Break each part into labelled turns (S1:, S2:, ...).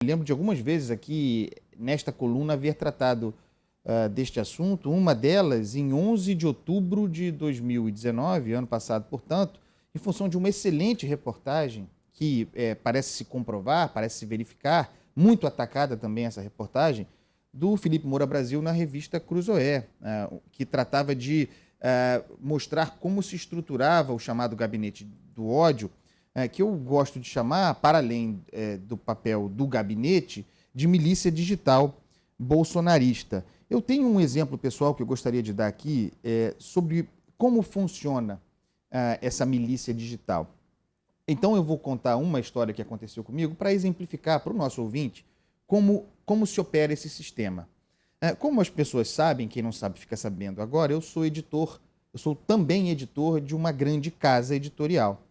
S1: Lembro de algumas vezes aqui nesta coluna haver tratado deste assunto, uma delas em 11 de outubro de 2019, ano passado, portanto, em função de uma excelente reportagem que parece se comprovar, parece se verificar, muito atacada também essa reportagem, do Felipe Moura Brasil na revista Cruzoé, que tratava de mostrar como se estruturava o chamado gabinete do ódio, que eu gosto de chamar, para além do papel do gabinete, de milícia digital bolsonarista. Eu tenho um exemplo pessoal que eu gostaria de dar aqui sobre como funciona essa milícia digital. Então eu vou contar uma história que aconteceu comigo para exemplificar para o nosso ouvinte como se opera esse sistema. Como as pessoas sabem, quem não sabe fica sabendo agora, eu sou editor, eu sou também editor de uma grande casa editorial.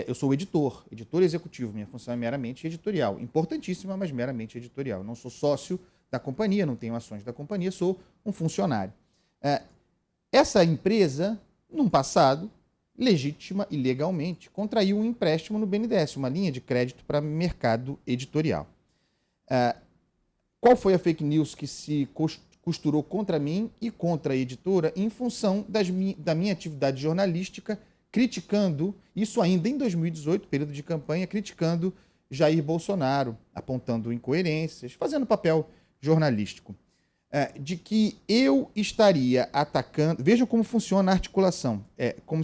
S1: Eu sou editor executivo, minha função é meramente editorial, importantíssima, mas meramente editorial. Não sou sócio da companhia, não tenho ações da companhia, sou um funcionário. Essa empresa, num passado, legítima e legalmente, contraiu um empréstimo no BNDES, uma linha de crédito para mercado editorial. Qual foi a fake news que se costurou contra mim e contra a editora em função da minha atividade jornalística, criticando, isso ainda em 2018, período de campanha, criticando Jair Bolsonaro, apontando incoerências, fazendo papel jornalístico, de que eu estaria atacando... Vejam como funciona a articulação, como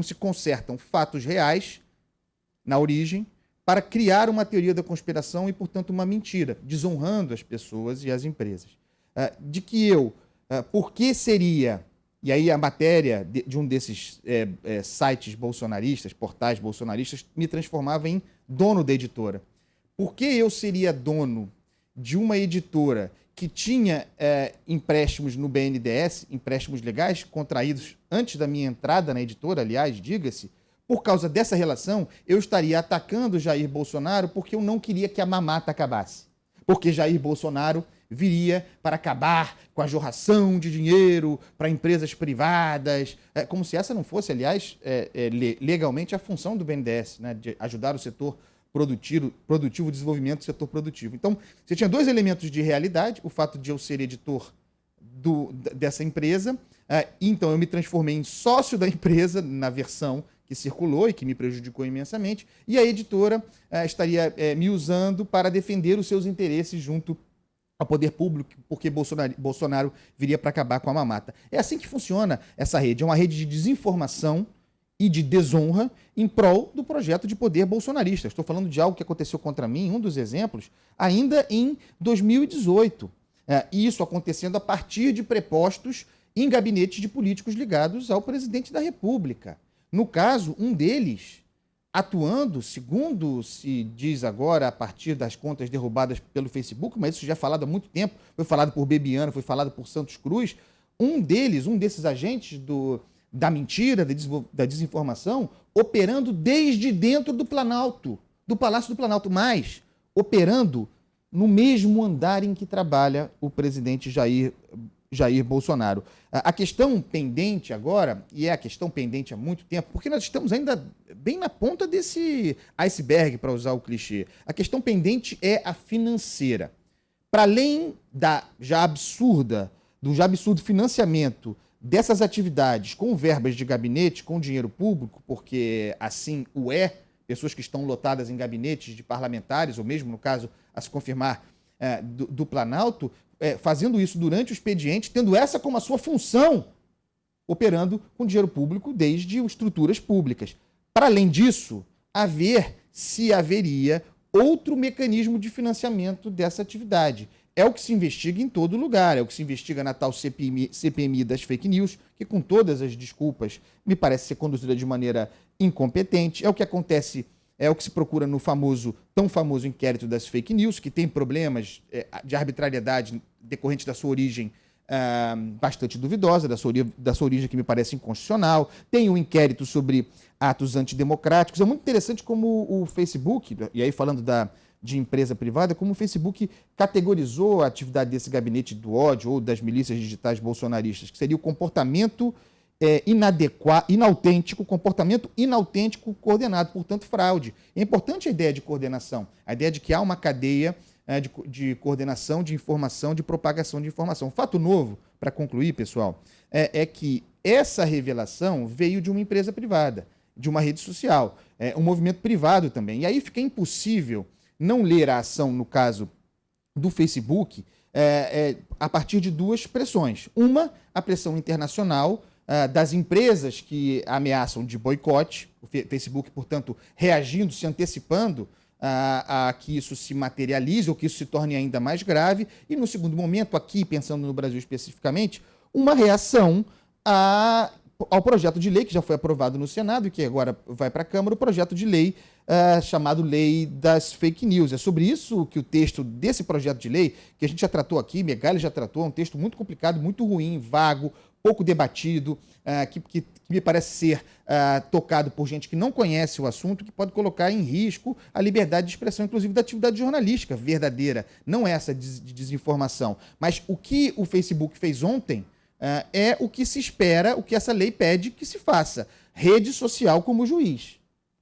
S1: se consertam fatos reais na origem para criar uma teoria da conspiração e, portanto, uma mentira, desonrando as pessoas e as empresas. De que eu, por que seria... E aí a matéria de um desses sites bolsonaristas, portais bolsonaristas, me transformava em dono da editora. Por que eu seria dono de uma editora que tinha empréstimos no BNDES, empréstimos legais, contraídos antes da minha entrada na editora, aliás, diga-se? Por causa dessa relação, eu estaria atacando Jair Bolsonaro porque eu não queria que a mamata acabasse. Porque Jair Bolsonaro viria para acabar com a jorração de dinheiro para empresas privadas, como se essa não fosse, aliás, legalmente a função do BNDES, né, de ajudar o setor produtivo, o desenvolvimento do setor produtivo. Então, você tinha dois elementos de realidade, o fato de eu ser editor dessa empresa, então eu me transformei em sócio da empresa na versão que circulou e que me prejudicou imensamente, e a editora estaria me usando para defender os seus interesses junto ao poder público, porque Bolsonaro viria para acabar com a mamata. É assim que funciona essa rede, é uma rede de desinformação e de desonra em prol do projeto de poder bolsonarista. Estou falando de algo que aconteceu contra mim, um dos exemplos, ainda em 2018. E isso acontecendo a partir de prepostos em gabinetes de políticos ligados ao presidente da República. No caso, um deles atuando, segundo se diz agora, a partir das contas derrubadas pelo Facebook, mas isso já é falado há muito tempo, foi falado por Bebiano, foi falado por Santos Cruz, um desses agentes da mentira, da desinformação, operando desde dentro do Planalto, do Palácio do Planalto, mas operando no mesmo andar em que trabalha o presidente Jair Bolsonaro. A questão pendente agora, e é a questão pendente há muito tempo, porque nós estamos ainda bem na ponta desse iceberg, para usar o clichê. A questão pendente é a financeira. Para além do já absurdo financiamento dessas atividades com verbas de gabinete, com dinheiro público, porque assim o pessoas que estão lotadas em gabinetes de parlamentares, ou mesmo, no caso, a se confirmar, do Planalto, fazendo isso durante o expediente, tendo essa como a sua função, operando com dinheiro público desde estruturas públicas. Para além disso, se haveria outro mecanismo de financiamento dessa atividade. É o que se investiga em todo lugar, é o que se investiga na tal CPMI das fake news, que, com todas as desculpas, me parece ser conduzida de maneira incompetente. É o que acontece, é o que se procura no tão famoso inquérito das fake news, que tem problemas de arbitrariedade decorrentes da sua origem bastante duvidosa, da sua origem que me parece inconstitucional. Tem um inquérito sobre atos antidemocráticos. É muito interessante como o Facebook, e aí falando de empresa privada, como o Facebook categorizou a atividade desse gabinete do ódio ou das milícias digitais bolsonaristas, que seria o comportamento inautêntico, comportamento inautêntico coordenado, portanto, fraude. É importante a ideia de coordenação, a ideia de que há uma cadeia de coordenação de informação, de propagação de informação. Fato novo, para concluir, pessoal, é que essa revelação veio de uma empresa privada, de uma rede social, um movimento privado também. E aí fica impossível não ler a ação, no caso do Facebook, a partir de duas pressões. Uma, a pressão internacional das empresas que ameaçam de boicote, o Facebook, portanto, reagindo, se antecipando a que isso se materialize ou que isso se torne ainda mais grave. E, no segundo momento, aqui, pensando no Brasil especificamente, uma reação ao projeto de lei que já foi aprovado no Senado e que agora vai para a Câmara, o projeto de lei chamado Lei das Fake News. É sobre isso que o texto desse projeto de lei, que a gente já tratou aqui, Megali já tratou, é um texto muito complicado, muito ruim, vago, pouco debatido, que me parece ser tocado por gente que não conhece o assunto, que pode colocar em risco a liberdade de expressão, inclusive da atividade jornalística verdadeira, não essa de desinformação. Mas o que o Facebook fez ontem é o que se espera, o que essa lei pede que se faça. Rede social como juiz.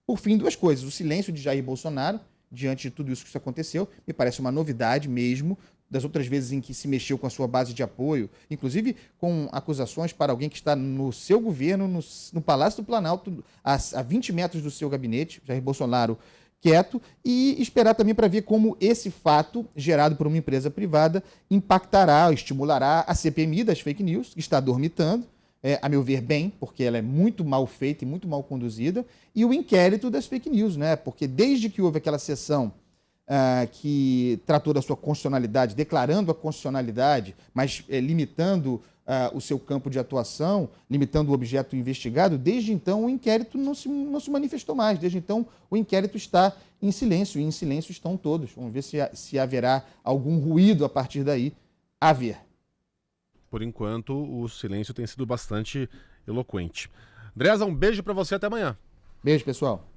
S1: Por fim, duas coisas. O silêncio de Jair Bolsonaro, diante de tudo isso que aconteceu, me parece uma novidade mesmo, das outras vezes em que se mexeu com a sua base de apoio, inclusive com acusações para alguém que está no seu governo, no Palácio do Planalto, a 20 metros do seu gabinete, Jair Bolsonaro quieto, e esperar também para ver como esse fato, gerado por uma empresa privada, impactará, estimulará a CPMI das fake news, que está dormitando, a meu ver, bem, porque ela é muito mal feita e muito mal conduzida, e o inquérito das fake news, né? Porque desde que houve aquela sessão que tratou da sua constitucionalidade, declarando a constitucionalidade, mas limitando o seu campo de atuação, limitando o objeto investigado, desde então o inquérito não se manifestou mais. Desde então o inquérito está em silêncio, e em silêncio estão todos. Vamos ver se haverá algum ruído a partir daí. A ver.
S2: Por enquanto, o silêncio tem sido bastante eloquente. Andresa, um beijo para você, até amanhã.
S1: Beijo, pessoal.